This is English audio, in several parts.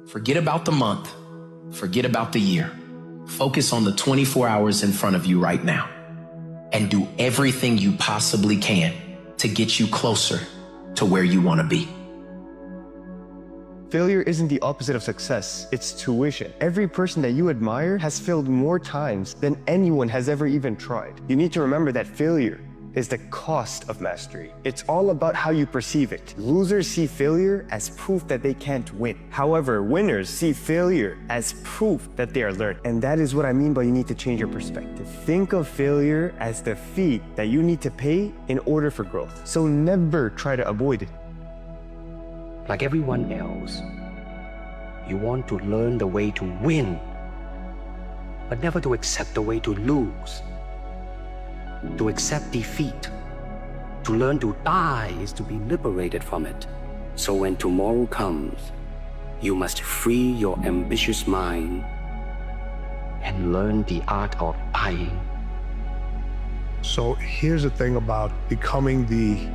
Forget about the month. Forget about the year. Focus on the 24 hours in front of you right now and do everything you possibly can to get you closer to where you want to be. Failure isn't the opposite of success, it's tuition. Every person that you admire has failed more times than anyone has ever even tried. You need to remember that failure is the cost of mastery. It's all about how you perceive it. Losers see failure as proof that they can't win. However, winners see failure as proof that they are learning. And that is what I mean by you need to change your perspective. Think of failure as the fee that you need to pay in order for growth. So never try to avoid it. Like everyone else, you want to learn the way to win, but never to accept the way to lose. To accept defeat, to learn to die is to be liberated from it. So when tomorrow comes, you must free your ambitious mind and learn the art of dying. So here's the thing about becoming the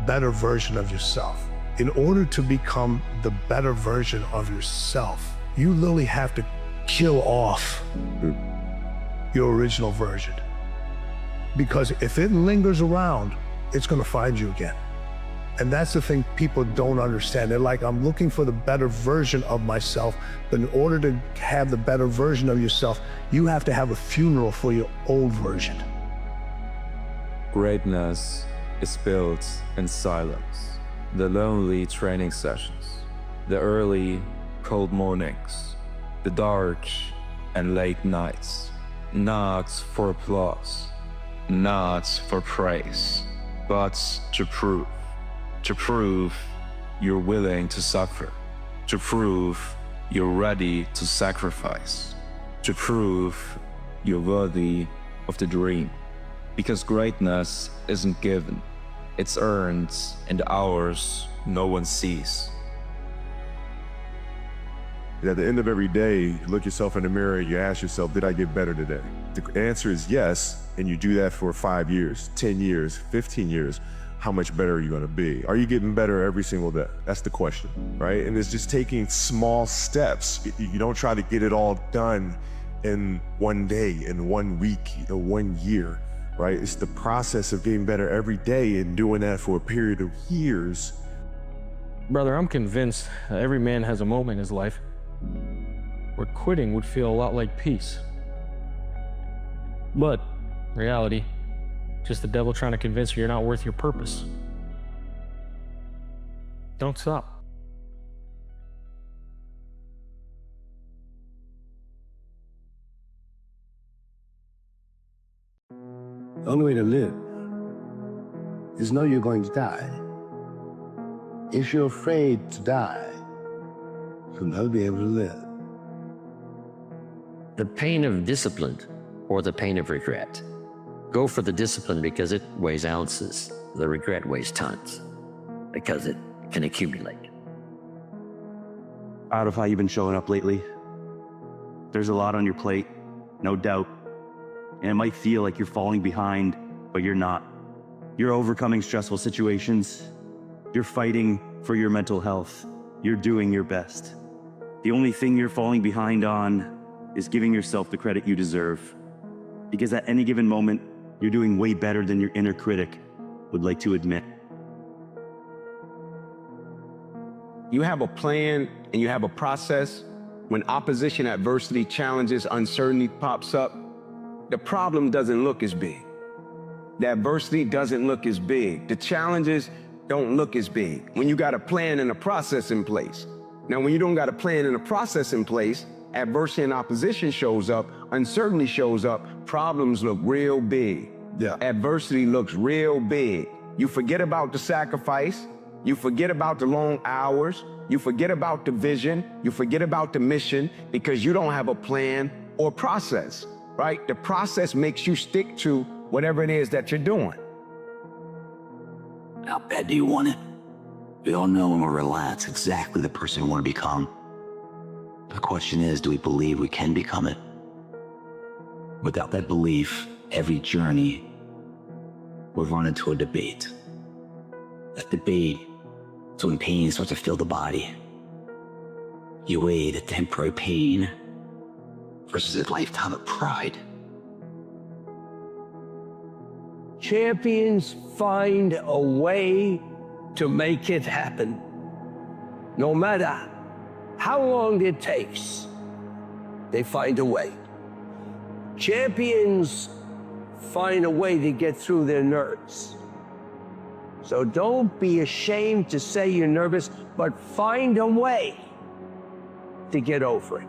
better version of yourself. In order to become the better version of yourself, you literally have to kill off your original version. Because if it lingers around, it's going to find you again. And that's the thing people don't understand. They're like, I'm looking for the better version of myself. But in order to have the better version of yourself, you have to have a funeral for your old version. Greatness is built in silence. The lonely training sessions, the early, cold mornings, the dark and late nights, not for applause, not for praise, but to prove you're willing to suffer, to prove you're ready to sacrifice, to prove you're worthy of the dream. Because greatness isn't given. It's earned in the hours no one sees. At the end of every day, you look yourself in the mirror and you ask yourself, did I get better today? The answer is yes, and you do that for 5 years, 10 years, 15 years. How much better are you gonna be? Are you getting better every single day? That's the question, right? And it's just taking small steps. You don't try to get it all done in one day, in 1 week, 1 year. Right? It's the process of getting better every day and doing that for a period of years. Brother, I'm convinced that every man has a moment in his life where quitting would feel a lot like peace. But reality, just the devil trying to convince you you're not worth your purpose. Don't stop. The only way to live is know you're going to die. If you're afraid to die, you'll never be able to live. The pain of discipline or the pain of regret. Go for the discipline because it weighs ounces. The regret weighs tons because it can accumulate. Out of how you've been showing up lately, there's a lot on your plate, no doubt. And it might feel like you're falling behind, but you're not. You're overcoming stressful situations. You're fighting for your mental health. You're doing your best. The only thing you're falling behind on is giving yourself the credit you deserve. Because at any given moment, you're doing way better than your inner critic would like to admit. You have a plan and you have a process. When opposition, adversity, challenges, uncertainty pops up, the problem doesn't look as big. The adversity doesn't look as big. The challenges don't look as big when you got a plan and a process in place. Now, when you don't got a plan and a process in place, adversity and opposition shows up, uncertainty shows up, problems look real big. Adversity looks real big. You forget about the sacrifice, you forget about the long hours, you forget about the vision, you forget about the mission because you don't have a plan or process. Right? The process makes you stick to whatever it is that you're doing. How bad do you want it? We all know when we're relaxed exactly the person we want to become. The question is, do we believe we can become it? Without that belief, every journey will run into a debate. That debate is when pain starts to fill the body. You weighed a temporary pain versus a lifetime of pride. Champions find a way to make it happen. No matter how long it takes, they find a way. Champions find a way to get through their nerves. So don't be ashamed to say you're nervous, but find a way to get over it.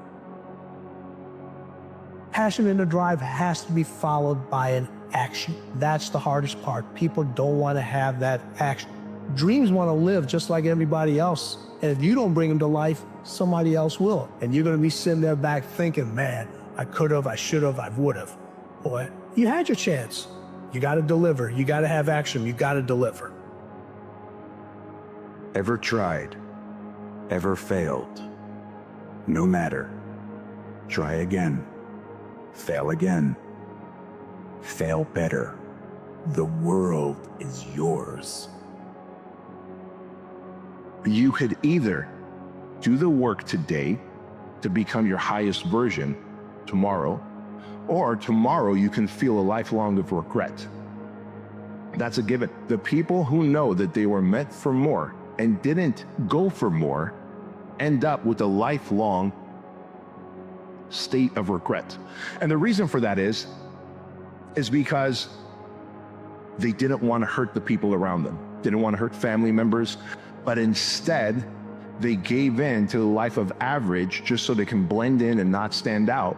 Passion and a drive has to be followed by an action. That's the hardest part. People don't want to have that action. Dreams want to live just like everybody else. And if you don't bring them to life, somebody else will. And you're going to be sitting there back thinking, man, I could have, I should have, I would have. Boy, you had your chance. You got to deliver. You got to have action. You got to deliver. Ever tried? Ever failed? No matter. Try again. Fail again. Fail better. The world is yours. You could either do the work today to become your highest version tomorrow, or tomorrow you can feel a lifelong of regret. That's a given. The people who know that they were meant for more and didn't go for more end up with a lifelong state of regret. And the reason for that is because they didn't want to hurt the people around them, didn't want to hurt family members, but instead they gave in to the life of average just so they can blend in and not stand out.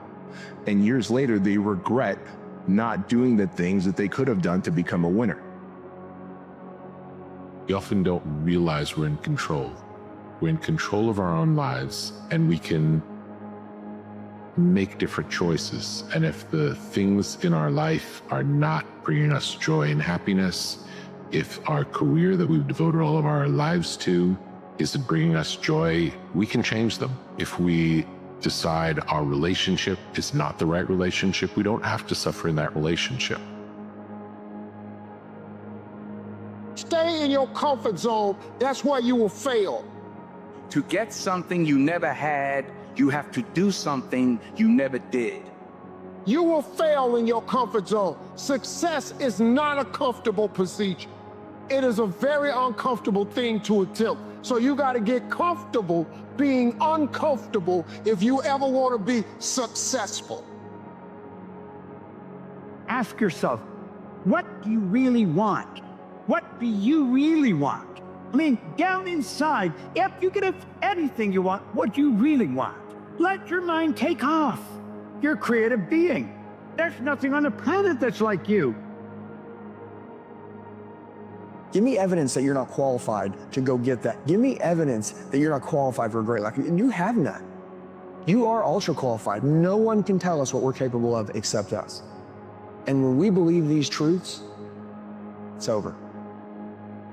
And years later, they regret not doing the things that they could have done to become a winner. We often don't realize we're in control. We're in control of our own lives, and we can make different choices. And if the things in our life are not bringing us joy and happiness, if our career that we've devoted all of our lives to isn't bringing us joy, we can change them. If we decide our relationship is not the right relationship, we don't have to suffer in that relationship. Stay in your comfort zone. That's where you will fail. To get something you never had, you have to do something you never did. You will fail in your comfort zone. Success is not a comfortable procedure. It is a very uncomfortable thing to attempt. So you got to get comfortable being uncomfortable if you ever want to be successful. Ask yourself, what do you really want? What do you really want? I mean, down inside, if you could have anything you want, what do you really want? Let your mind take off. You're a creative being. There's nothing on the planet that's like you. Give me evidence that you're not qualified to go get that. Give me evidence that you're not qualified for a great life. And you have none. You are ultra qualified. No one can tell us what we're capable of except us. And when we believe these truths, it's over.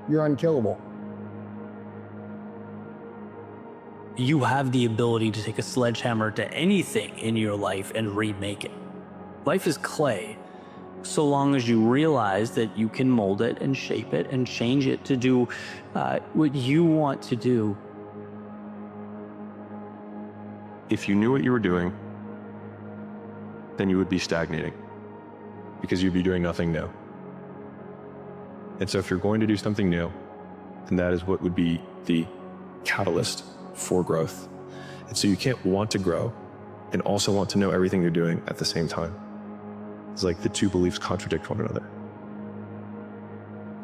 You're unkillable. You have the ability to take a sledgehammer to anything in your life and remake it. Life is clay. So long as you realize that you can mold it and shape it and change it to do what you want to do. If you knew what you were doing, then you would be stagnating because you'd be doing nothing new. And so if you're going to do something new, then that is what would be the catalyst for growth. And so you can't want to grow and also want to know everything you're doing at the same time. It's like the two beliefs contradict one another.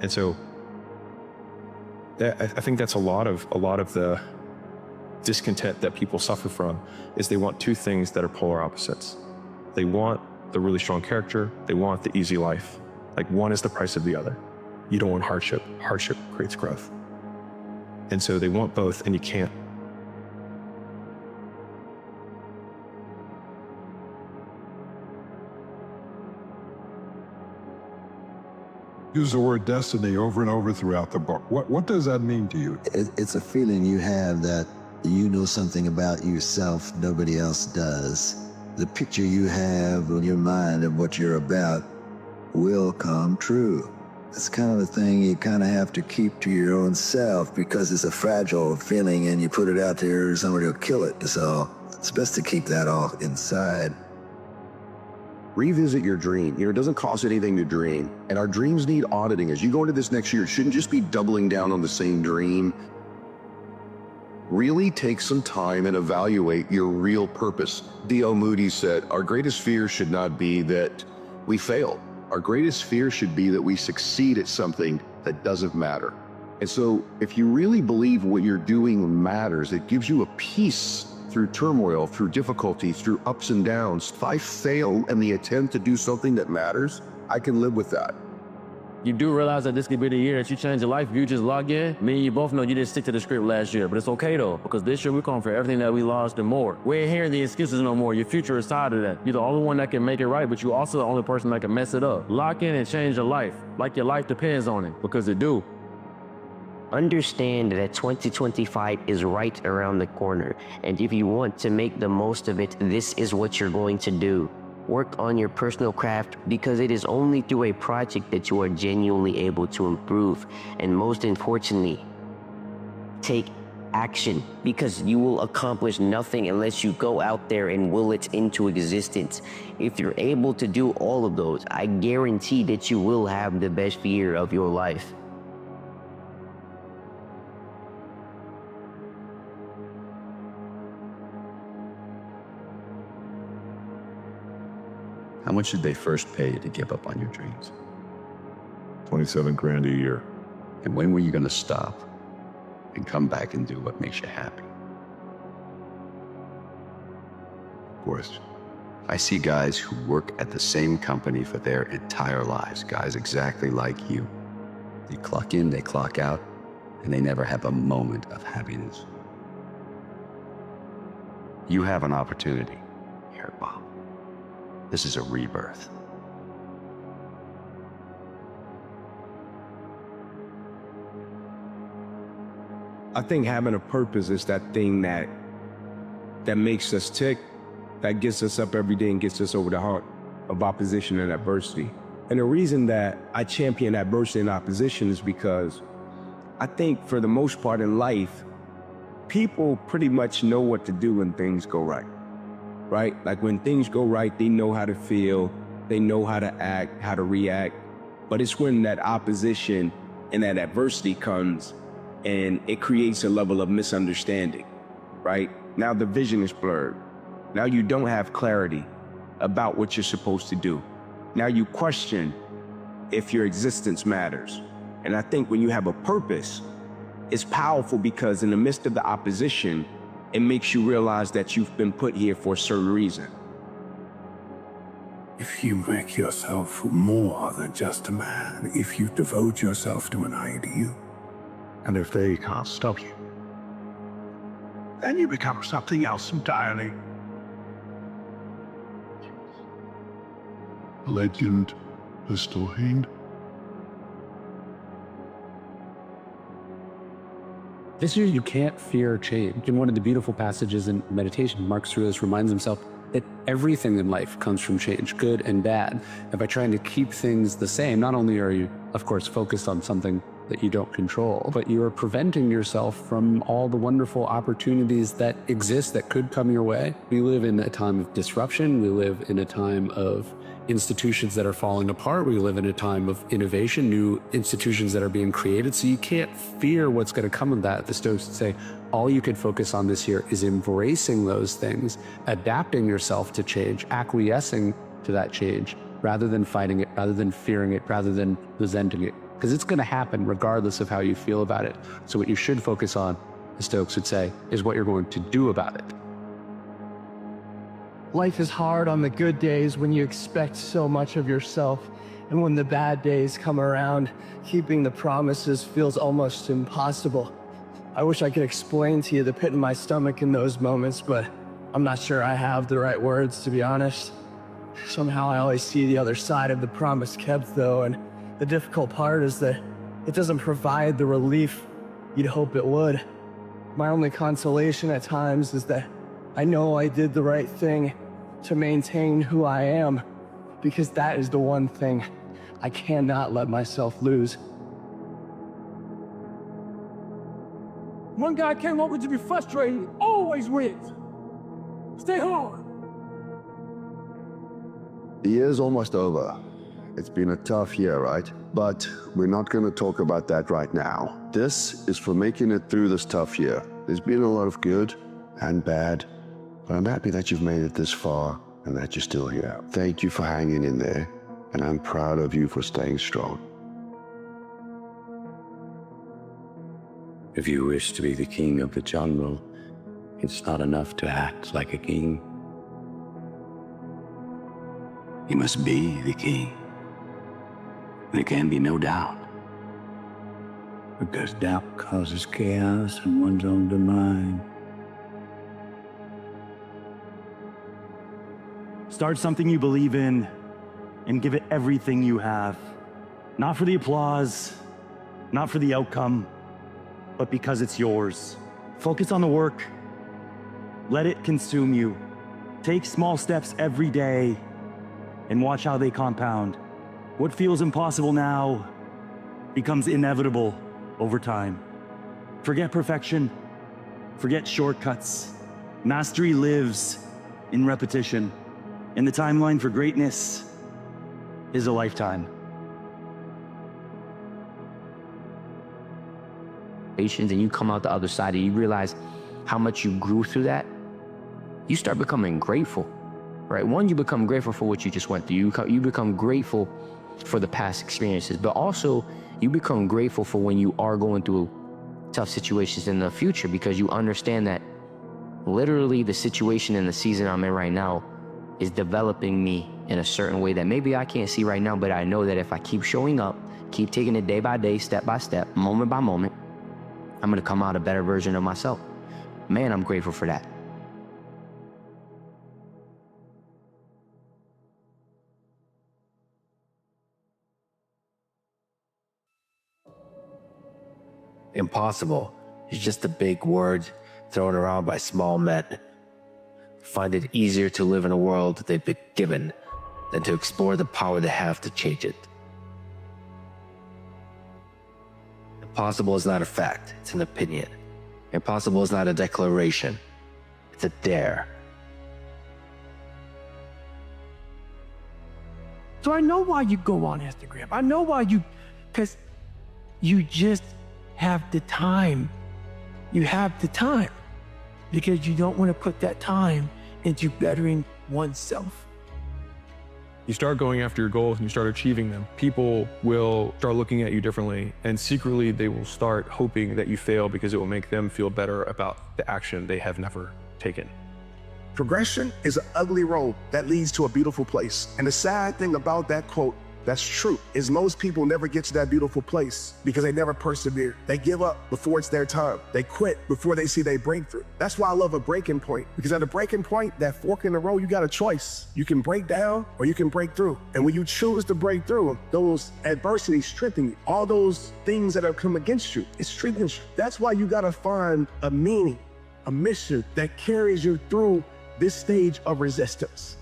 And so I think that's a lot of the discontent that people suffer from is they want two things that are polar opposites. They want the really strong character, they want the easy life. Like one is the price of the other. You don't want hardship. Hardship creates growth. And so they want both and you can't. Use the word destiny over and over throughout the book. What does that mean to you? It's a feeling you have that you know something about yourself nobody else does. The picture you have in your mind of what you're about will come true. It's kind of the thing you kind of have to keep to your own self because it's a fragile feeling and you put it out there, somebody will kill it. So it's best to keep that all inside. Revisit your dream. It doesn't cost anything to dream. And our dreams need auditing. As you go into this next year, it shouldn't just be doubling down on the same dream. Really take some time and evaluate your real purpose. D.L. Moody said, our greatest fear should not be that we fail. Our greatest fear should be that we succeed at something that doesn't matter. And so if you really believe what you're doing matters, it gives you a peace through turmoil, through difficulty, through ups and downs. If I fail in the attempt to do something that matters, I can live with that. You do realize that this could be the year that you change your life if you just log in? Me and you both know you didn't stick to the script last year, but it's okay though, because this year we're going for everything that we lost and more. We ain't hearing the excuses no more. Your future is tied to that. You're the only one that can make it right, but you're also the only person that can mess it up. Lock in and change your life, like your life depends on it, because it do. Understand that 2025 is right around the corner, and if you want to make the most of it, this is what you're going to do. Work on your personal craft because it is only through a project that you are genuinely able to improve. And most importantly, take action because you will accomplish nothing unless you go out there and will it into existence. If you're able to do all of those, I guarantee that you will have the best year of your life. How much did they first pay you to give up on your dreams? 27 grand a year. And when were you going to stop and come back and do what makes you happy? Of course. I see guys who work at the same company for their entire lives, guys exactly like you. They clock in, they clock out, and they never have a moment of happiness. You have an opportunity here, Bob. This is a rebirth. I think having a purpose is that thing that makes us tick, that gets us up every day and gets us over the hump of opposition and adversity. And the reason that I champion adversity and opposition is because I think for the most part in life, people pretty much know what to do when things go right. Right? Like when things go right, they know how to feel, they know how to act, how to react. But it's when that opposition and that adversity comes and it creates a level of misunderstanding, right? Now the vision is blurred. Now you don't have clarity about what you're supposed to do. Now you question if your existence matters. And I think when you have a purpose, it's powerful because in the midst of the opposition, it makes you realize that you've been put here for a certain reason. If you make yourself more than just a man, if you devote yourself to an ideal, and if they can't stop you, then you become something else entirely. Legend, historian. This year, you can't fear change. In one of the beautiful passages in meditation, Marcus Aurelius reminds himself that everything in life comes from change, good and bad. And by trying to keep things the same, not only are you, of course, focused on something that you don't control, but you are preventing yourself from all the wonderful opportunities that exist that could come your way. We live in a time of disruption. We live in a time of institutions that are falling apart. We live in a time of innovation, new institutions that are being created. So you can't fear what's going to come of that. The Stoics would say, all you can focus on this year is embracing those things, adapting yourself to change, acquiescing to that change, rather than fighting it, rather than fearing it, rather than resenting it. Because it's going to happen regardless of how you feel about it. So what you should focus on, the Stoics would say, is what you're going to do about it. Life is hard on the good days when you expect so much of yourself, and when the bad days come around, keeping the promises feels almost impossible. I wish I could explain to you the pit in my stomach in those moments, but I'm not sure I have the right words, to be honest. Somehow I always see the other side of the promise kept, though, and the difficult part is that it doesn't provide the relief you'd hope it would. My only consolation at times is that I know I did the right thing to maintain who I am, because that is the one thing I cannot let myself lose. One guy came over to be frustrated, always wins. Stay hard. The year's almost over. It's been a tough year, right? But we're not going to talk about that right now. This is for making it through this tough year. There's been a lot of good and bad, but I'm happy that you've made it this far and that you're still here. Thank you for hanging in there, and I'm proud of you for staying strong. If you wish to be the king of the jungle, it's not enough to act like a king. You must be the king. There can be no doubt. Because doubt causes chaos in one's own domain. Start something you believe in and give it everything you have. Not for the applause, not for the outcome, but because it's yours. Focus on the work. Let it consume you. Take small steps every day and watch how they compound. What feels impossible now becomes inevitable over time. Forget perfection. Forget shortcuts. Mastery lives in repetition, and the timeline for greatness is a lifetime. And you come out the other side and you realize how much you grew through that, you start becoming grateful, right? One, you become grateful for what you just went through. You become grateful for the past experiences, but also you become grateful for when you are going through tough situations in the future, because you understand that literally the situation and the season I'm in right now is developing me in a certain way that maybe I can't see right now, but I know that if I keep showing up, keep taking it day by day, step by step, moment by moment, I'm gonna come out a better version of myself. Man, I'm grateful for that. Impossible is just a big word thrown around by small men. Find it easier to live in a world they've been given than to explore the power they have to change it. Impossible is not a fact, it's an opinion. Impossible is not a declaration, it's a dare. So I know why you go on Instagram. I know why because you just have the time. You have the time because you don't want to put that time into bettering oneself. You start going after your goals and you start achieving them. People will start looking at you differently, and secretly they will start hoping that you fail because it will make them feel better about the action they have never taken. Progression is an ugly road that leads to a beautiful place. And the sad thing about that quote that's true is most people never get to that beautiful place because they never persevere. They give up before it's their time. They quit before they see their breakthrough. That's why I love a breaking point, because at a breaking point, that fork in the road, you got a choice. You can break down or you can break through. And when you choose to break through, those adversities strengthen you. All those things that have come against you, it strengthens you. That's why you gotta find a meaning, a mission that carries you through this stage of resistance.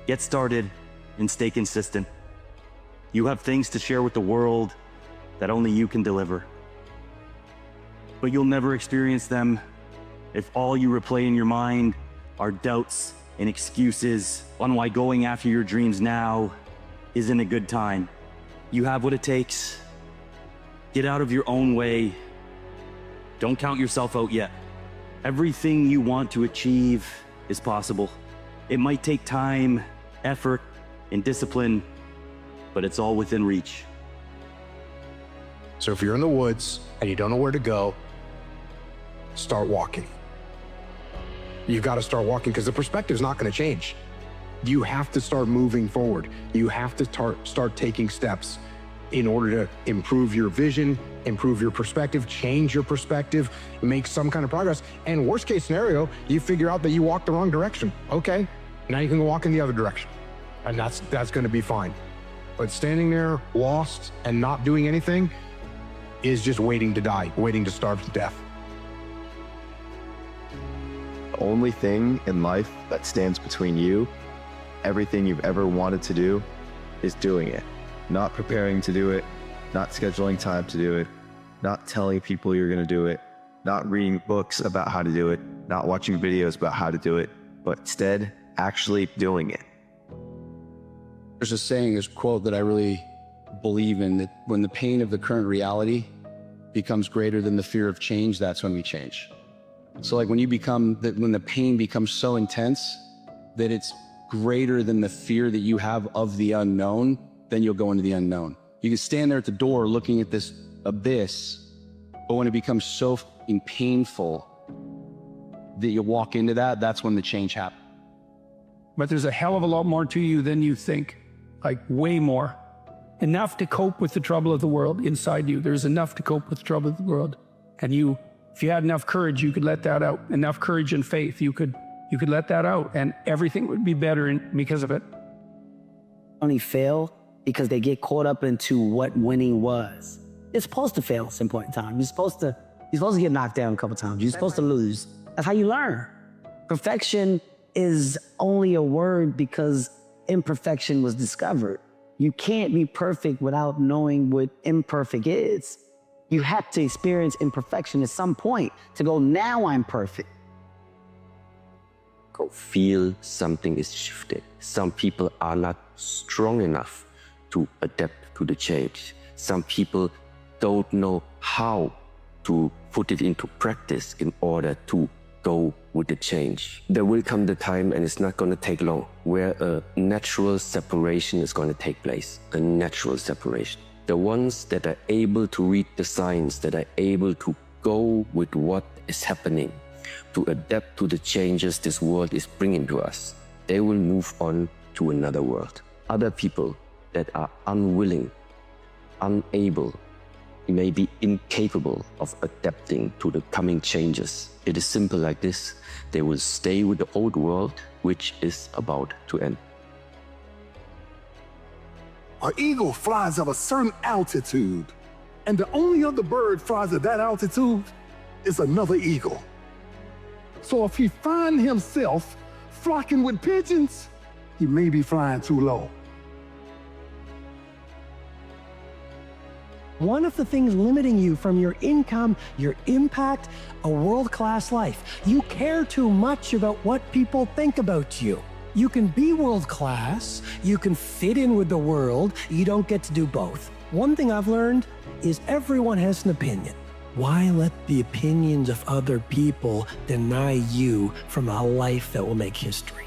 Get started and stay consistent. You have things to share with the world that only you can deliver. But you'll never experience them if all you replay in your mind are doubts and excuses on why going after your dreams now isn't a good time. You have what it takes. Get out of your own way. Don't count yourself out yet. Everything you want to achieve is possible. It might take time, effort, and discipline, but it's all within reach. So if you're in the woods and you don't know where to go, start walking. You've got to start walking because the perspective is not going to change. You have to start moving forward. You have to start taking steps in order to improve your vision, improve your perspective, change your perspective, make some kind of progress. And worst case scenario, you figure out that you walked the wrong direction. Okay, now you can walk in the other direction. And that's going to be fine. But standing there lost and not doing anything is just waiting to die, waiting to starve to death. The only thing in life that stands between you everything you've ever wanted to do is doing it. Not preparing to do it, not scheduling time to do it, not telling people you're going to do it, not reading books about how to do it, not watching videos about how to do it, but instead actually doing it. There's a saying, this quote that I really believe in, that when the pain of the current reality becomes greater than the fear of change, that's when we change. So like when the pain becomes so intense that it's greater than the fear that you have of the unknown, then you'll go into the unknown. You can stand there at the door looking at this abyss, but when it becomes so fucking painful that you walk into that, that's when the change happens. But there's a hell of a lot more to you than you think, like way more. Enough to cope with the trouble of the world inside you. There's enough to cope with the trouble of the world. And you, if you had enough courage, you could let that out. Enough courage and faith, you could let that out, and everything would be better because of it. Only fail because they get caught up into what winning was. You're supposed to fail at some point in time. You're supposed to get knocked down a couple times. You're supposed to lose. That's how you learn. Perfection is only a word because imperfection was discovered. You can't be perfect without knowing what imperfect is. You have to experience imperfection at some point to go, now I'm perfect. Go feel something is shifted. Some people are not strong enough to adapt to the change. Some people don't know how to put it into practice in order to go with the change. There will come the time, and it's not going to take long, where a natural separation is going to take place. A natural separation. The ones that are able to read the signs, that are able to go with what is happening, to adapt to the changes this world is bringing to us, they will move on to another world. Other people that are unwilling, unable, maybe incapable of adapting to the coming changes, it is simple like this: they will stay with the old world, which is about to end. An eagle flies at a certain altitude, and the only other bird flies at that altitude is another eagle. So if he finds himself flocking with pigeons, he may be flying too low. One of the things limiting you from your income, your impact, a world-class life. You care too much about what people think about you. You can be world-class, you can fit in with the world, you don't get to do both. One thing I've learned is everyone has an opinion. Why let the opinions of other people deny you from a life that will make history?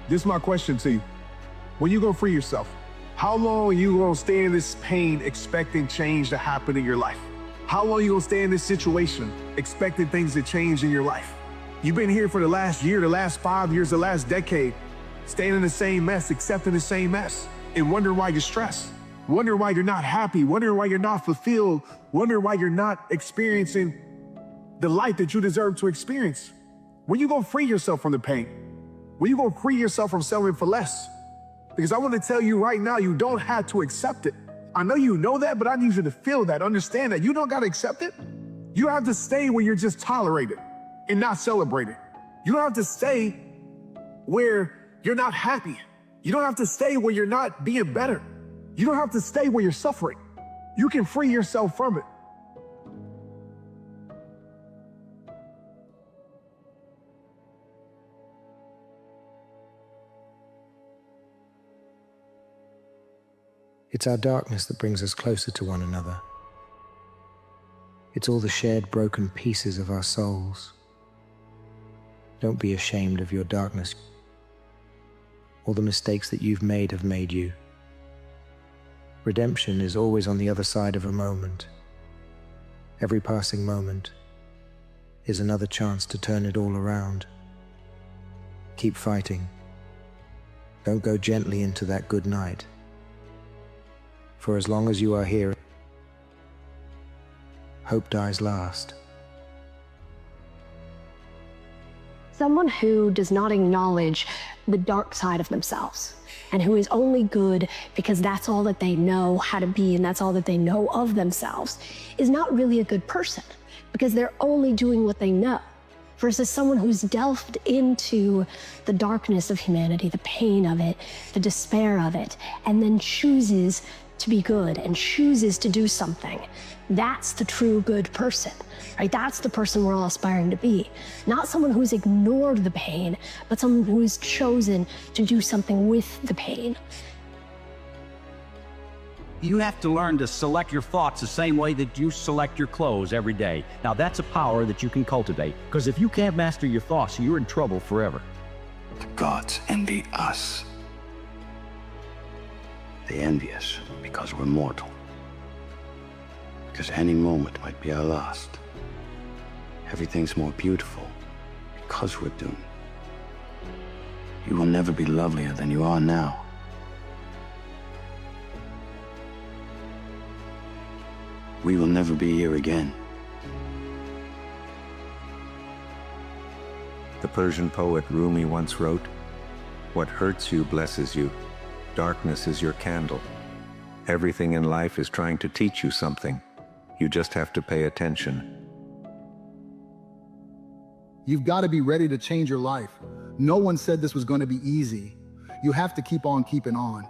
This is my question to you. When you gonna free yourself? How long are you gonna stay in this pain expecting change to happen in your life? How long are you gonna stay in this situation expecting things to change in your life? You've been here for the last year, the last 5 years, the last decade, staying in the same mess, accepting the same mess, and wondering why you're stressed, wondering why you're not happy, wondering why you're not fulfilled, wondering why you're not experiencing the life that you deserve to experience. When you gonna free yourself from the pain? When you gonna free yourself from settling for less? Because I want to tell you right now, you don't have to accept it. I know you know that, but I need you to feel that, understand that. You don't got to accept it. You don't have to stay where you're just tolerated and not celebrated. You don't have to stay where you're not happy. You don't have to stay where you're not being better. You don't have to stay where you're suffering. You can free yourself from it. It's our darkness that brings us closer to one another. It's all the shared broken pieces of our souls. Don't be ashamed of your darkness. All the mistakes that you've made have made you. Redemption is always on the other side of a moment. Every passing moment is another chance to turn it all around. Keep fighting. Don't go gently into that good night. For as long as you are here, hope dies last. Someone who does not acknowledge the dark side of themselves and who is only good because that's all that they know how to be and that's all that they know of themselves is not really a good person because they're only doing what they know. versus someone who's delved into the darkness of humanity, the pain of it, the despair of it, and then chooses to be good and chooses to do something. That's the true good person, right? That's the person we're all aspiring to be. Not someone who's ignored the pain, but someone who's chosen to do something with the pain. You have to learn to select your thoughts the same way that you select your clothes every day. Now that's a power that you can cultivate, because if you can't master your thoughts, you're in trouble forever. The gods envy us. They envy us because we're mortal. Because any moment might be our last. Everything's more beautiful because we're doomed. You will never be lovelier than you are now. We will never be here again. The Persian poet Rumi once wrote, "What hurts you blesses you. Darkness is your candle. Everything in life is trying to teach you something. You just have to pay attention." You've got to be ready to change your life. No one said this was going to be easy. You have to keep on keeping on.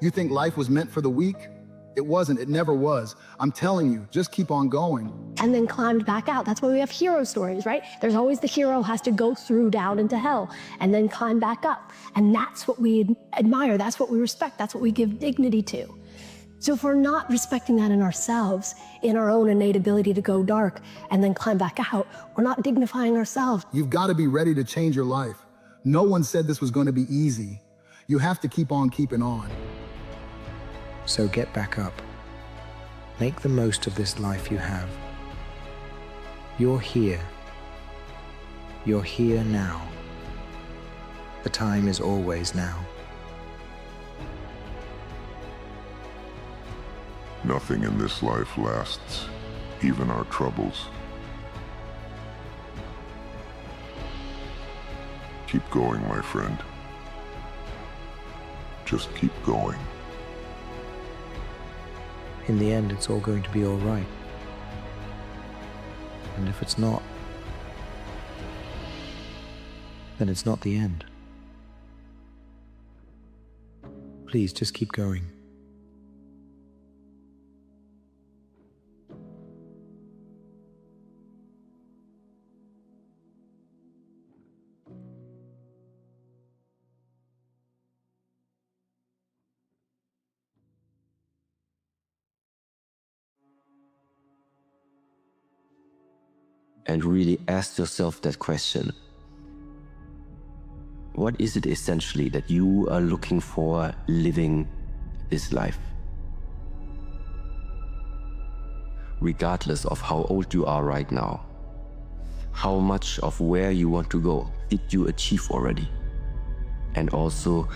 You think life was meant for the weak? It wasn't. It never was. I'm telling you, just keep on going. And then climbed back out. That's why we have hero stories, right? There's always the hero has to go through down into hell and then climb back up. And that's what we admire. That's what we respect. That's what we give dignity to. So if we're not respecting that in ourselves, in our own innate ability to go dark and then climb back out, we're not dignifying ourselves. You've got to be ready to change your life. No one said this was going to be easy. You have to keep on keeping on. So get back up. Make the most of this life you have. You're here. You're here now. The time is always now. Nothing in this life lasts, even our troubles. Keep going, my friend. Just keep going. In the end, it's all going to be all right. And if it's not, then it's not the end. Please, just keep going. And really ask yourself that question. What is it essentially that you are looking for living this life? Regardless of how old you are right now, how much of where you want to go did you achieve already? And also,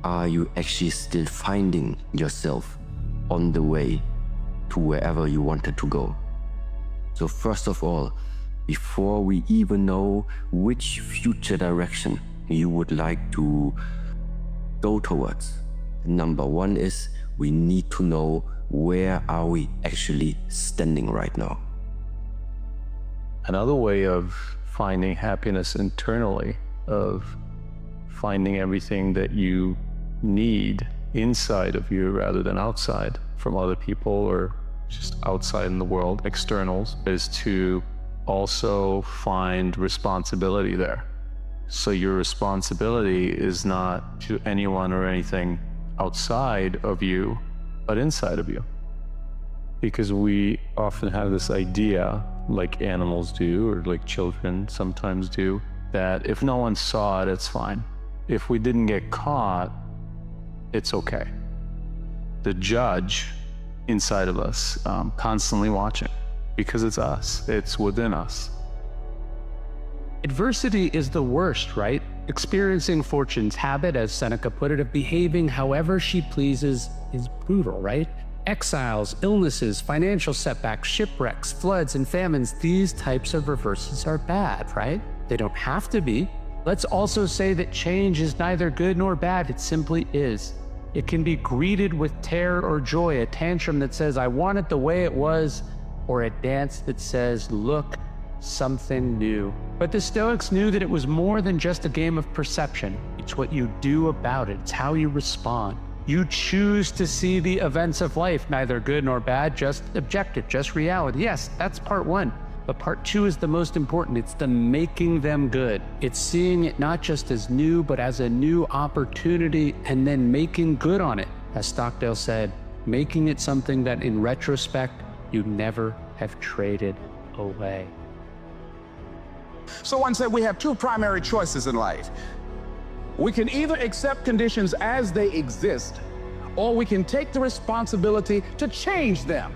are you actually still finding yourself on the way to wherever you wanted to go? So first of all, before we even know which future direction you would like to go towards, number one is we need to know where are we actually standing right now. Another way of finding happiness internally, of finding everything that you need inside of you rather than outside from other people or just outside in the world, externals, is to also find responsibility there. So your responsibility is not to anyone or anything outside of you, but inside of you. Because we often have this idea, like animals do, or like children sometimes do, that if no one saw it, it's fine. If we didn't get caught, it's okay. The judge inside of us, constantly watching, because it's us, it's within us. Adversity is the worst, right? Experiencing fortune's habit, as Seneca put it, of behaving however she pleases is brutal, right? Exiles, illnesses, financial setbacks, shipwrecks, floods, and famines, these types of reverses are bad, right? They don't have to be. Let's also say that change is neither good nor bad, it simply is. It can be greeted with terror or joy, a tantrum that says, I want it the way it was, or a dance that says, look, something new. But the Stoics knew that it was more than just a game of perception. It's what you do about it. It's how you respond. You choose to see the events of life, neither good nor bad, just objective, just reality. Yes, that's part one. But part two is the most important. It's the making them good. It's seeing it not just as new, but as a new opportunity and then making good on it. As Stockdale said, making it something that in retrospect, you never have traded away. Someone said we have two primary choices in life. We can either accept conditions as they exist, or we can take the responsibility to change them.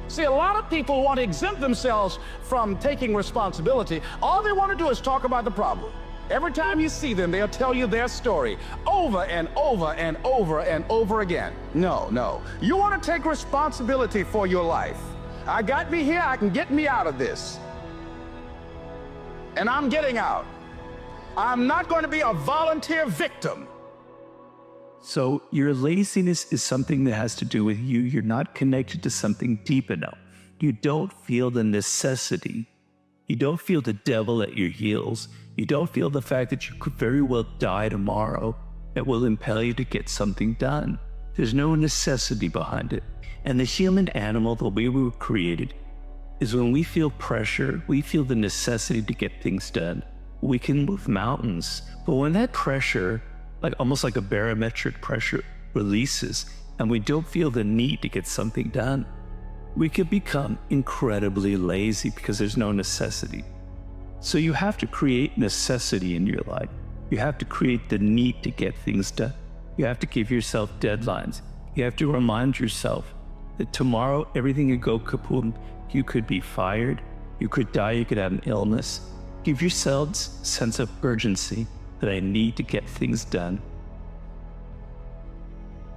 See, a lot of people want to exempt themselves from taking responsibility. All they want to do is talk about the problem. Every time you see them, they'll tell you their story over and over and over and over again. No. You want to take responsibility for your life. I got me here, I can get me out of this. And I'm getting out. I'm not going to be a volunteer victim. So your laziness is something that has to do with you. You're not connected to something deep enough. You don't feel the necessity. You don't feel the devil at your heels. You don't feel the fact that you could very well die tomorrow that will impel you to get something done. There's no necessity behind it. And the human animal, the way we were created, is when we feel pressure, we feel the necessity to get things done. We can move mountains. But when that pressure, almost like a barometric pressure, releases, and we don't feel the need to get something done, we could become incredibly lazy because there's no necessity. So you have to create necessity in your life. You have to create the need to get things done. You have to give yourself deadlines. You have to remind yourself that tomorrow everything could go kaboom. You could be fired, you could die, you could have an illness. Give yourselves a sense of urgency that I need to get things done.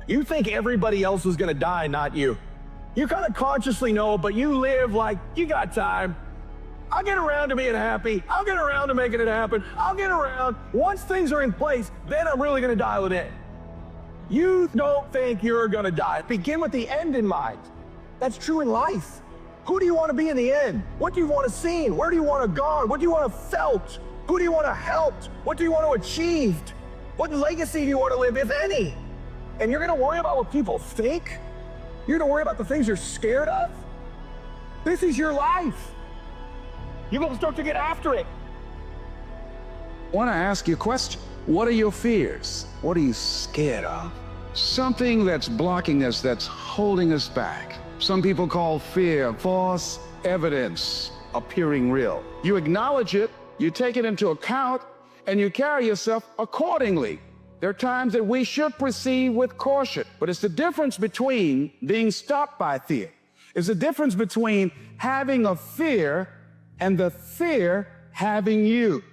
You think everybody else is going to die, not you. You kind of consciously know, but you live like you got time. I'll get around to being happy. I'll get around to making it happen. I'll get around. Once things are in place, then I'm really going to dial it in. You don't think you're going to die. Begin with the end in mind. That's true in life. Who do you want to be in the end? What do you want to see? Where do you want to go? What do you want to felt? Who do you want to help? What do you want to achieve? What legacy do you want to live, if any? And you're going to worry about what people think? You're going to worry about the things you're scared of? This is your life. You're going to start to get after it. I want to ask you a question. What are your fears? What are you scared of? Something that's blocking us, that's holding us back. Some people call fear false evidence appearing real. You acknowledge it, you take it into account, and you carry yourself accordingly. There are times that we should proceed with caution, but it's the difference between being stopped by fear. It's the difference between having a fear and the fear having you.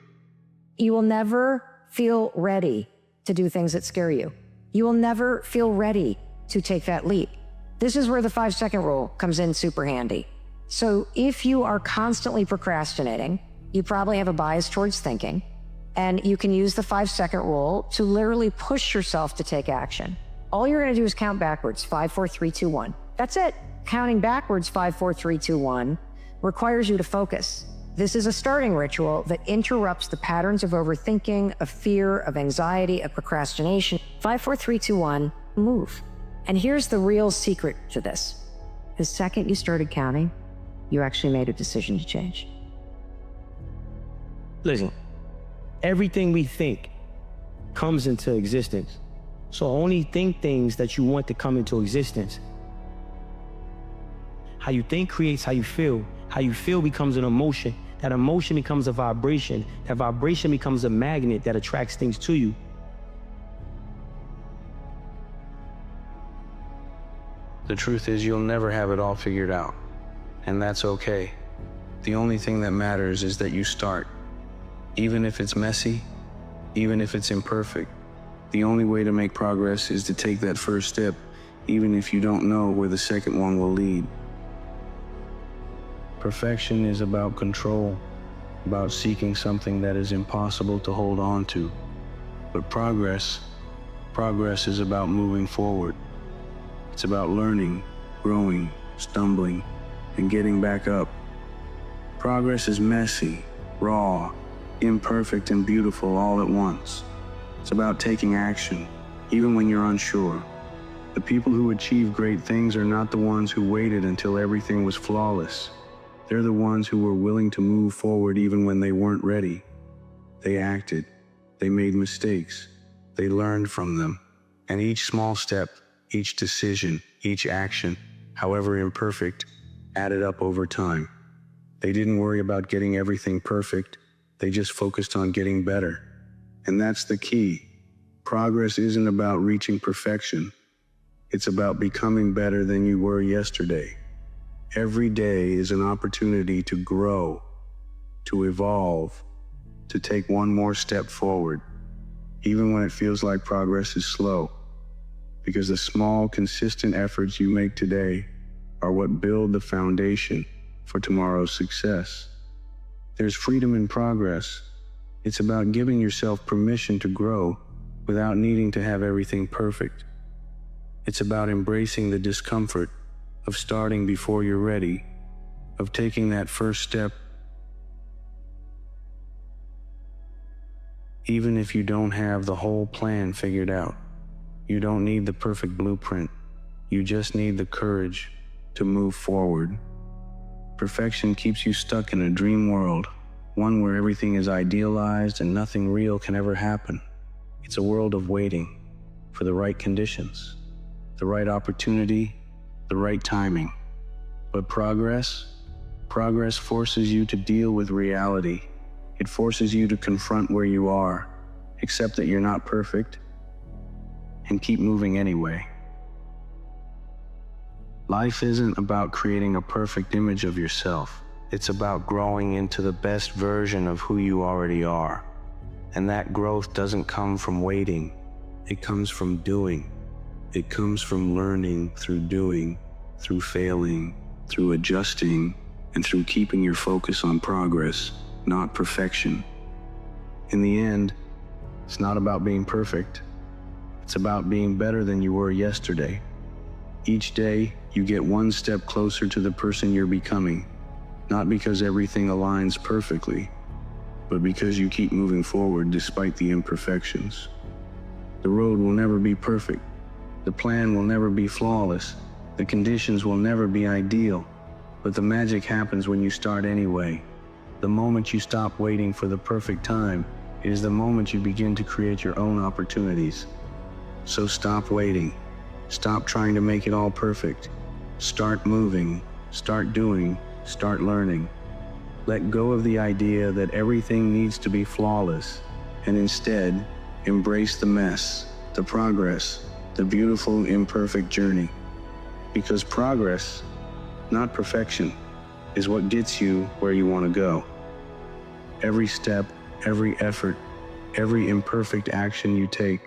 You will never feel ready to do things that scare you. You will never feel ready to take that leap. This is where the 5-second rule comes in super handy. So if you are constantly procrastinating, you probably have a bias towards thinking, and you can use the 5-second rule to literally push yourself to take action. All you're going to do is count backwards, 5, 4, 3, 2, 1. That's it. Counting backwards, 5, 4, 3, 2, 1, requires you to focus. This is a starting ritual that interrupts the patterns of overthinking, of fear, of anxiety, of procrastination. 5, 4, 3, 2, 1, move. And here's the real secret to this. The second you started counting, you actually made a decision to change. Listen, everything we think comes into existence. So only think things that you want to come into existence. How you think creates how you feel. How you feel becomes an emotion. That emotion becomes a vibration. That vibration becomes a magnet that attracts things to you. The truth is, you'll never have it all figured out, and that's okay. The only thing that matters is that you start. Even if it's messy, even if it's imperfect, the only way to make progress is to take that first step, even if you don't know where the second one will lead. Perfection is about control, about seeking something that is impossible to hold on to. But progress is about moving forward. It's about learning, growing, stumbling, and getting back up. Progress is messy, raw, imperfect, and beautiful all at once. It's about taking action, even when you're unsure. The people who achieve great things are not the ones who waited until everything was flawless. They're the ones who were willing to move forward even when they weren't ready. They acted, they made mistakes, they learned from them. And each small step, each decision, each action, however imperfect, added up over time. They didn't worry about getting everything perfect, they just focused on getting better. And that's the key. Progress isn't about reaching perfection. It's about becoming better than you were yesterday. Every day is an opportunity to grow, to evolve, to take one more step forward, even when it feels like progress is slow. Because the small, consistent efforts you make today are what build the foundation for tomorrow's success. There's freedom in progress. It's about giving yourself permission to grow without needing to have everything perfect. It's about embracing the discomfort of starting before you're ready, of taking that first step, even if you don't have the whole plan figured out. You don't need the perfect blueprint. You just need the courage to move forward. Perfection keeps you stuck in a dream world, one where everything is idealized and nothing real can ever happen. It's a world of waiting for the right conditions, the right opportunity, the right timing. But progress forces you to deal with reality. It forces you to confront where you are, accept that you're not perfect, and keep moving anyway. Life isn't about creating a perfect image of yourself. It's about growing into the best version of who you already are. And that growth doesn't come from waiting. It comes from doing. It comes from learning through doing, through failing, through adjusting, and through keeping your focus on progress, not perfection. In the end, it's not about being perfect. It's about being better than you were yesterday. Each day, you get one step closer to the person you're becoming, not because everything aligns perfectly, but because you keep moving forward despite the imperfections. The road will never be perfect. The plan will never be flawless. The conditions will never be ideal. But the magic happens when you start anyway. The moment you stop waiting for the perfect time is the moment you begin to create your own opportunities. So stop waiting. Stop trying to make it all perfect. Start moving, start doing, start learning. Let go of the idea that everything needs to be flawless, and instead, embrace the mess, the progress, the beautiful, imperfect journey. Because progress, not perfection, is what gets you where you want to go. Every step, every effort, every imperfect action you take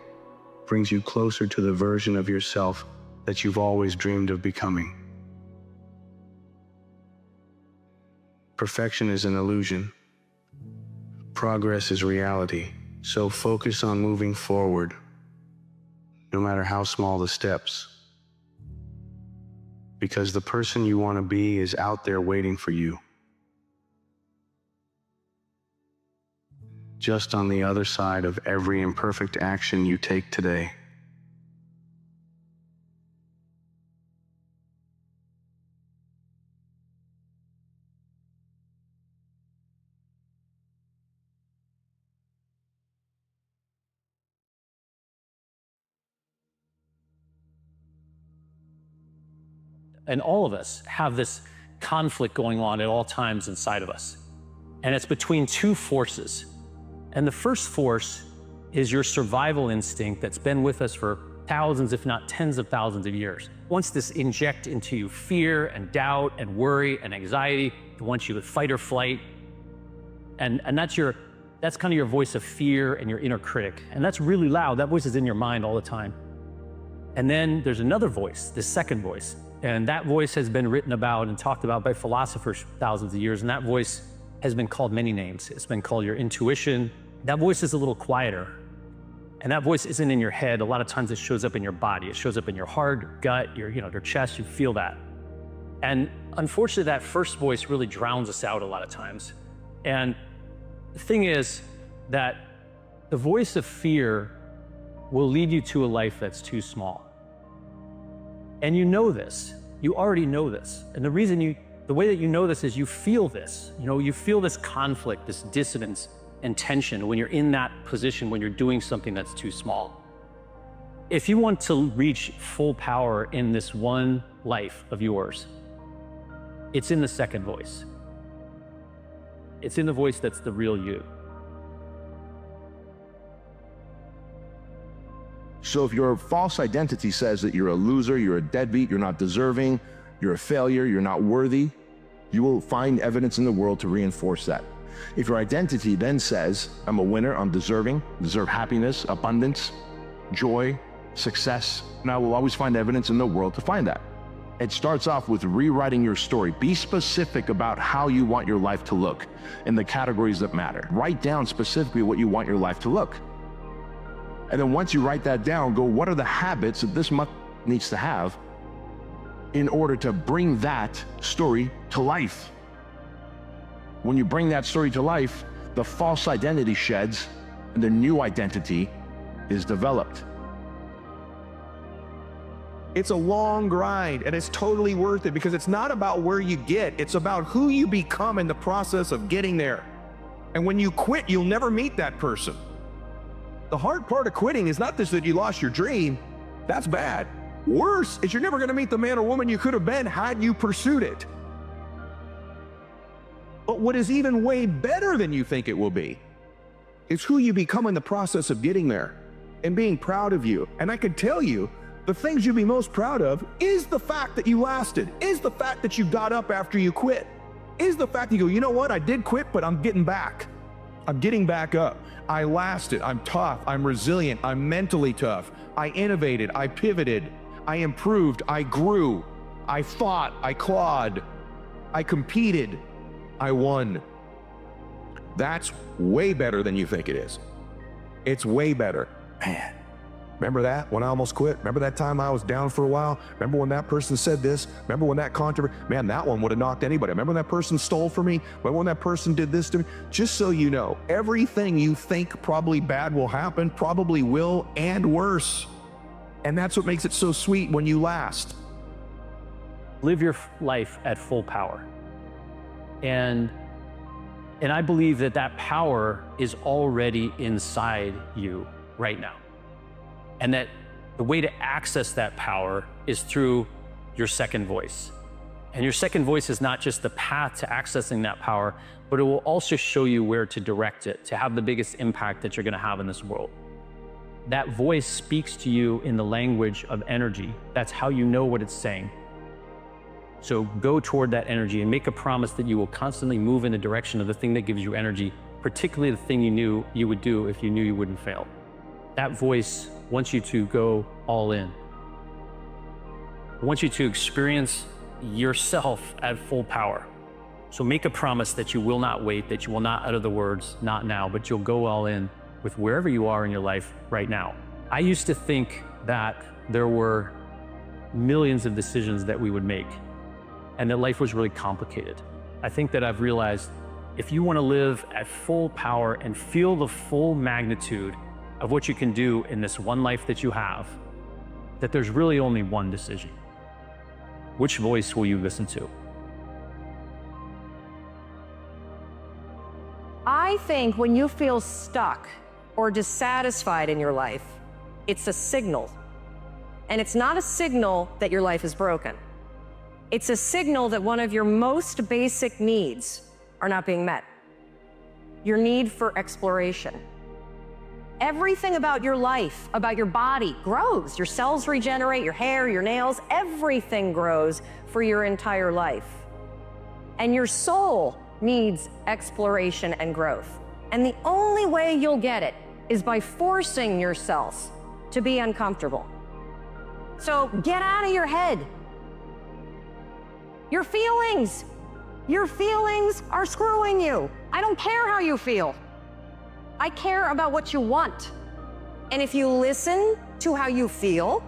brings you closer to the version of yourself that you've always dreamed of becoming. Perfection is an illusion. Progress is reality. So focus on moving forward, no matter how small the steps. Because the person you want to be is out there waiting for you. Just on the other side of every imperfect action you take today. And all of us have this conflict going on at all times inside of us. And it's between two forces. And the first force is your survival instinct that's been with us for thousands, if not tens of thousands of years. Once this inject into you fear and doubt and worry and anxiety, it wants you to fight or flight. And that's kind of your voice of fear and your inner critic. And that's really loud. That voice is in your mind all the time. And then there's another voice, this second voice. And that voice has been written about and talked about by philosophers for thousands of years. And that voice has been called many names. It's been called your intuition. That voice is a little quieter. And that voice isn't in your head. A lot of times it shows up in your body. It shows up in your heart, your gut, your chest. You feel that. And unfortunately, that first voice really drowns us out a lot of times. And the thing is that the voice of fear will lead you to a life that's too small. And you know this, you already know this. And the way that you know this is you feel this, you feel this conflict, this dissonance and tension when you're in that position, when you're doing something that's too small. If you want to reach full power in this one life of yours, it's in the second voice. It's in the voice that's the real you. So if your false identity says that you're a loser, you're a deadbeat, you're not deserving, you're a failure, you're not worthy, you will find evidence in the world to reinforce that. If your identity then says, I'm a winner, I'm deserving, deserve happiness, abundance, joy, success, and I will always find evidence in the world to find that. It starts off with rewriting your story. Be specific about how you want your life to look in the categories that matter. Write down specifically what you want your life to look. And then once you write that down, go, what are the habits that this needs to have in order to bring that story to life? When you bring that story to life, the false identity sheds and the new identity is developed. It's a long grind, and it's totally worth it because it's not about where you get, it's about who you become in the process of getting there. And when you quit, you'll never meet that person. The hard part of quitting is not just that you lost your dream. That's bad. Worse is you're never going to meet the man or woman you could have been had you pursued it. But what is even way better than you think it will be is who you become in the process of getting there and being proud of you. And I can tell you, the things you'd be most proud of is the fact that you lasted, is the fact that you got up after you quit, is the fact that you go, you know what, I did quit, but I'm getting back. I'm getting back up. I lasted, I'm tough, I'm resilient, I'm mentally tough. I innovated, I pivoted, I improved, I grew, I fought, I clawed, I competed, I won. That's way better than you think it is. It's way better. Man, remember that when I almost quit? Remember that time I was down for a while? Remember when that person said this? Remember when that controversy? Man, that one would have knocked anybody. Remember when that person stole from me? Remember when that person did this to me? Just so you know, everything you think probably bad will happen, probably will, and worse. And that's what makes it so sweet when you last. Live your life at full power. And I believe that that power is already inside you right now. And that the way to access that power is through your second voice. And your second voice is not just the path to accessing that power, but it will also show you where to direct it, to have the biggest impact that you're going to have in this world. That voice speaks to you in the language of energy. That's how you know what it's saying. So go toward that energy and make a promise that you will constantly move in the direction of the thing that gives you energy, particularly the thing you knew you would do if you knew you wouldn't fail. That voice wants you to go all in. It wants you to experience yourself at full power. So make a promise that you will not wait, that you will not utter the words, not now, but you'll go all in with wherever you are in your life right now. I used to think that there were millions of decisions that we would make and that life was really complicated. I think that I've realized if you want to live at full power and feel the full magnitude of what you can do in this one life that you have, that there's really only one decision. Which voice will you listen to? I think when you feel stuck or dissatisfied in your life, it's a signal. And it's not a signal that your life is broken. It's a signal that one of your most basic needs are not being met. Your need for exploration. Everything about your life, about your body grows. Your cells regenerate, your hair, your nails, everything grows for your entire life. And your soul needs exploration and growth. And the only way you'll get it is by forcing yourself to be uncomfortable. So get out of your head. Your feelings are screwing you. I don't care how you feel. I care about what you want. And if you listen to how you feel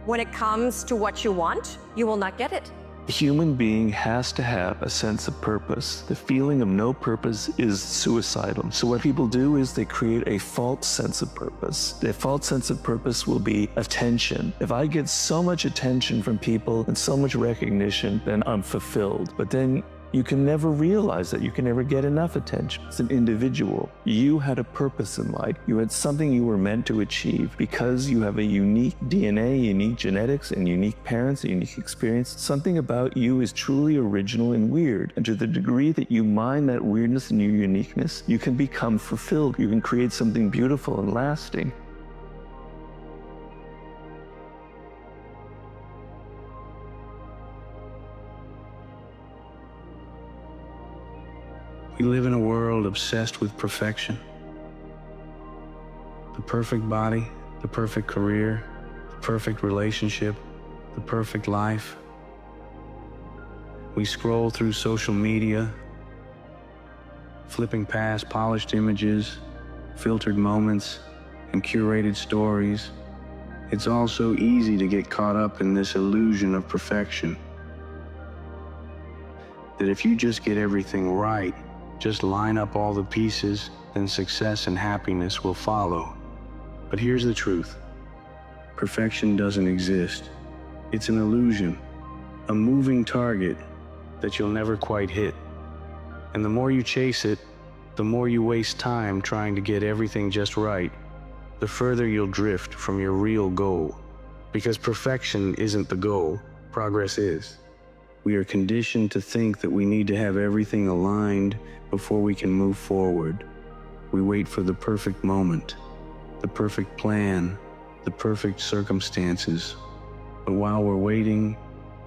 when it comes to what you want, you will not get it. A human being has to have a sense of purpose. The feeling of no purpose is suicidal. So what people do is they create a false sense of purpose. The false sense of purpose will be attention. If I get so much attention from people and so much recognition, then I'm fulfilled. But then you can never realize that. You can never get enough attention. As an individual, you had a purpose in life. You had something you were meant to achieve because you have a unique DNA, unique genetics, and unique parents, a unique experience. Something about you is truly original and weird. And to the degree that you mine that weirdness and your uniqueness, you can become fulfilled. You can create something beautiful and lasting. We live in a world obsessed with perfection. The perfect body, the perfect career, the perfect relationship, the perfect life. We scroll through social media, flipping past polished images, filtered moments, and curated stories. It's all so easy to get caught up in this illusion of perfection that if you just get everything right, just line up all the pieces, then success and happiness will follow. But here's the truth. Perfection doesn't exist. It's an illusion, a moving target that you'll never quite hit. And the more you chase it, the more you waste time trying to get everything just right, the further you'll drift from your real goal. Because perfection isn't the goal, progress is. We are conditioned to think that we need to have everything aligned before we can move forward. We wait for the perfect moment, the perfect plan, the perfect circumstances. But while we're waiting,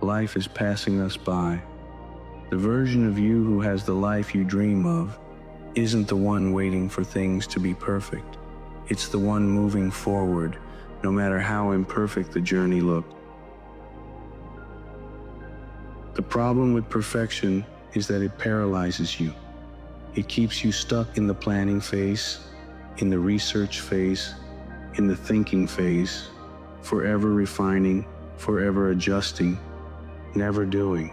life is passing us by. The version of you who has the life you dream of isn't the one waiting for things to be perfect. It's the one moving forward, no matter how imperfect the journey looked. The problem with perfection is that it paralyzes you. It keeps you stuck in the planning phase, in the research phase, in the thinking phase, forever refining, forever adjusting, never doing.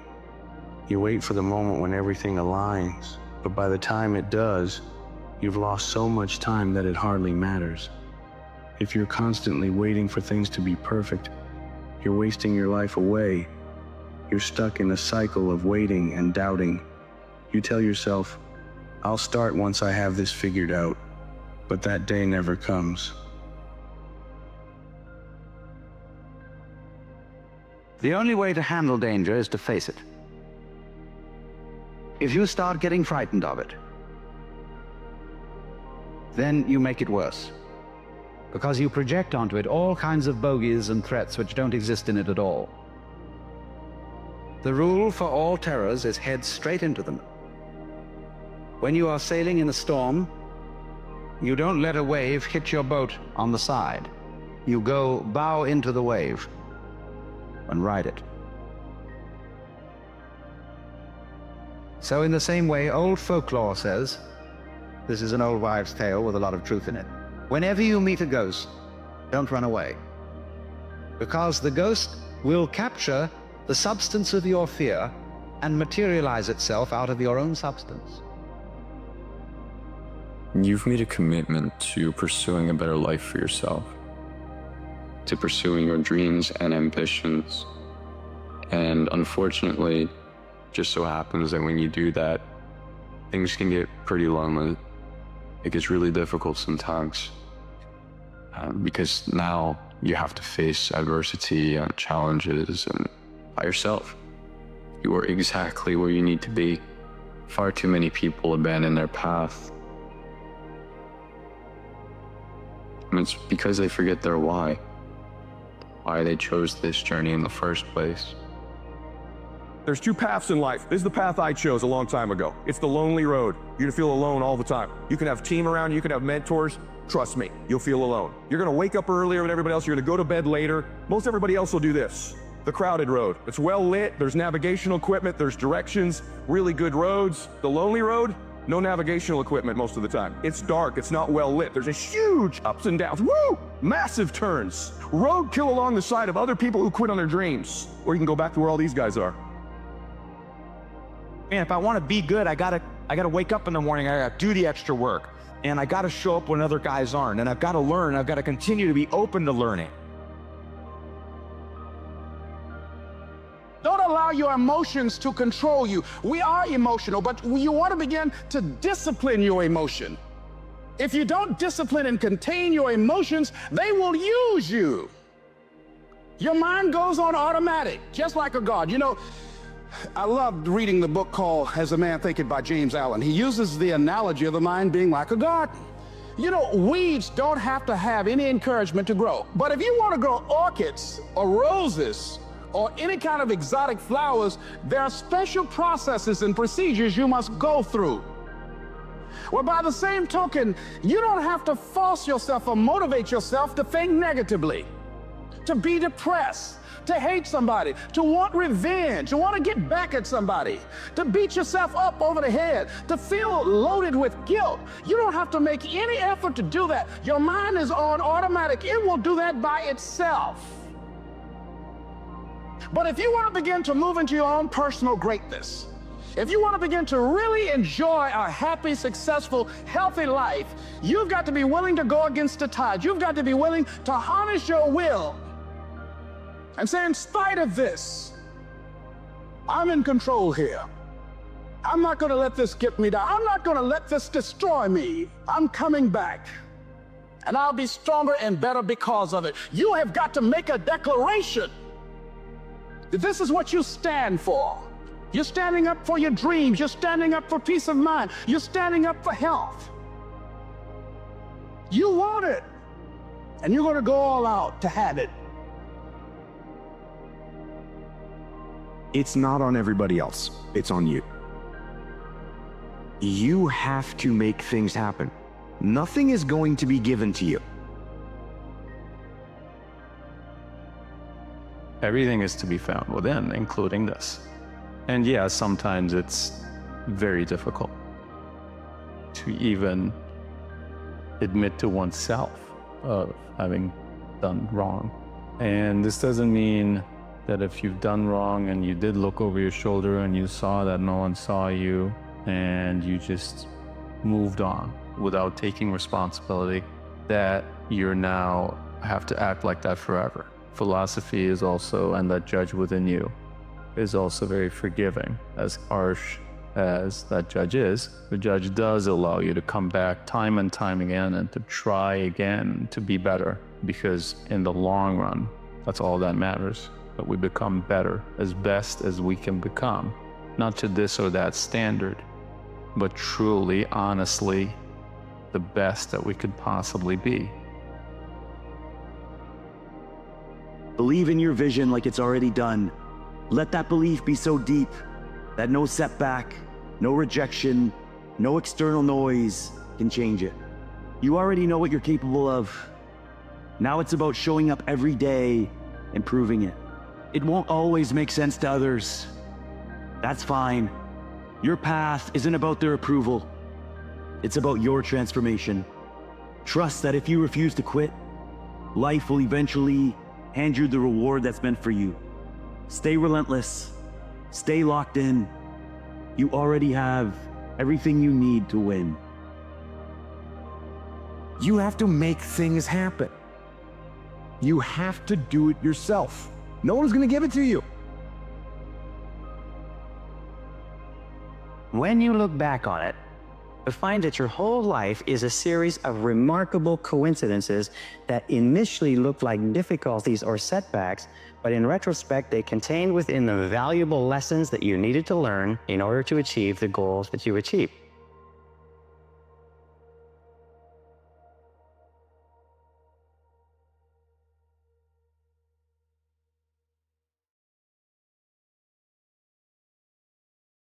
You wait for the moment when everything aligns, but by the time it does, you've lost so much time that it hardly matters. If you're constantly waiting for things to be perfect, you're wasting your life away. You're stuck in a cycle of waiting and doubting. You tell yourself, I'll start once I have this figured out, but that day never comes. The only way to handle danger is to face it. If you start getting frightened of it, then you make it worse, because you project onto it all kinds of bogeys and threats which don't exist in it at all. The rule for all terrors is head straight into them. When you are sailing in a storm, you don't let a wave hit your boat on the side. You go bow into the wave and ride it. So in the same way, old folklore says, this is an old wives' tale with a lot of truth in it, whenever you meet a ghost, don't run away. Because the ghost will capture the substance of your fear and materialize itself out of your own substance. You've made a commitment to pursuing a better life for yourself, to pursuing your dreams and ambitions. And unfortunately, just so happens that when you do that, things can get pretty lonely. It gets really difficult sometimes because now you have to face adversity and challenges and by yourself. You are exactly where you need to be. Far too many people abandon their path. And it's because they forget their why they chose this journey in the first place. There's two paths in life. This is the path I chose a long time ago. It's the lonely road. You're gonna feel alone all the time. You can have a team around you, you can have mentors. Trust me, you'll feel alone. You're gonna wake up earlier than everybody else, you're gonna go to bed later. Most everybody else will do this. The crowded road. It's well lit, there's navigational equipment, there's directions, really good roads. The lonely road, no navigational equipment most of the time. It's dark, it's not well lit. There's a huge ups and downs, woo! Massive turns. Roadkill along the side of other people who quit on their dreams. Or you can go back to where all these guys are. Man, if I want to be good, I gotta wake up in the morning, I gotta do the extra work. And I gotta show up when other guys aren't. And I've gotta learn, I've gotta continue to be open to learning. Don't allow your emotions to control you. We are emotional, but you want to begin to discipline your emotion. If you don't discipline and contain your emotions, they will use you. Your mind goes on automatic, just like a god. You know, I loved reading the book called As a Man Thinketh by James Allen. He uses the analogy of the mind being like a garden. You know, weeds don't have to have any encouragement to grow. But if you want to grow orchids or roses or any kind of exotic flowers, there are special processes and procedures you must go through. Well, by the same token, you don't have to force yourself or motivate yourself to think negatively, to be depressed, to hate somebody, to want revenge, to want to get back at somebody, to beat yourself up over the head, to feel loaded with guilt. You don't have to make any effort to do that. Your mind is on automatic. It will do that by itself. But if you want to begin to move into your own personal greatness, if you want to begin to really enjoy a happy, successful, healthy life, you've got to be willing to go against the tide. You've got to be willing to harness your will and say, in spite of this, I'm in control here. I'm not going to let this get me down. I'm not going to let this destroy me. I'm coming back. And I'll be stronger and better because of it. You have got to make a declaration that this is what you stand for. You're standing up for your dreams. You're standing up for peace of mind. You're standing up for health. You want it, and you're going to go all out to have it. It's not on everybody else. It's on you. You have to make things happen. Nothing is going to be given to you. Everything is to be found within, including this. And yeah, sometimes it's very difficult to even admit to oneself of having done wrong. And this doesn't mean that if you've done wrong and you did look over your shoulder and you saw that no one saw you and you just moved on without taking responsibility, that you're now have to act like that forever. Philosophy is also, and that judge within you is also very forgiving. As harsh as that judge is, the judge does allow you to come back time and time again and to try again to be better, because in the long run, that's all that matters, that we become better as best as we can become, not to this or that standard, but truly, honestly, the best that we could possibly be. Believe in your vision like it's already done. Let that belief be so deep that no setback, no rejection, no external noise can change it. You already know what you're capable of. Now it's about showing up every day and proving it. It won't always make sense to others. That's fine. Your path isn't about their approval. It's about your transformation. Trust that if you refuse to quit, life will eventually hand you the reward that's meant for you. Stay relentless. Stay locked in. You already have everything you need to win. You have to make things happen. You have to do it yourself. No one's going to give it to you. When you look back on it, you'll find that your whole life is a series of remarkable coincidences that initially look like difficulties or setbacks, but in retrospect, they contain within them valuable lessons that you needed to learn in order to achieve the goals that you achieved.